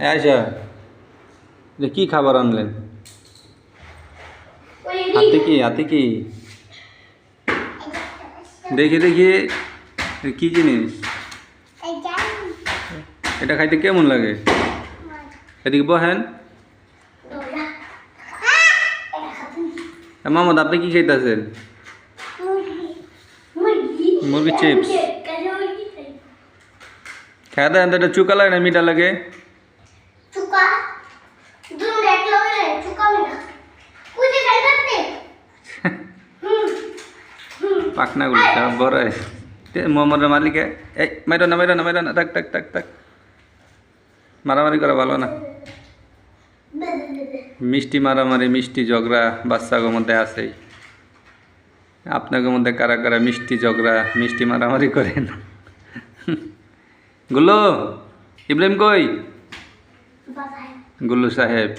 আয়সা যে কি খাবার আনলেন? হাতে কি দেখি দেখি কি জিনিস এটা? খাইতে কেমন লাগে? এদিকে বহেন। মামদ, আপনি কি খাইতেছেন? মুরগি চিপস। খাই দেন, এটা চুকা লাগে না মিঠা লাগে? পাখনাগুলো সব বড় মোহাম্মদের মালিকে। এই মাইরো না মাইরো না মাইরো না, টাক টাক টাক টাক। মারামারি করা ভালো না। মিষ্টি মারামারি, মিষ্টি ঝগড়া বাচ্চাদের মধ্যে আছেই। আপনাদের মধ্যে কারা কারা মিষ্টি ঝগড়া, মিষ্টি মারামারি করেন? গুল্লু, ইব্রাহিম কই? গুল্লু সাহেব।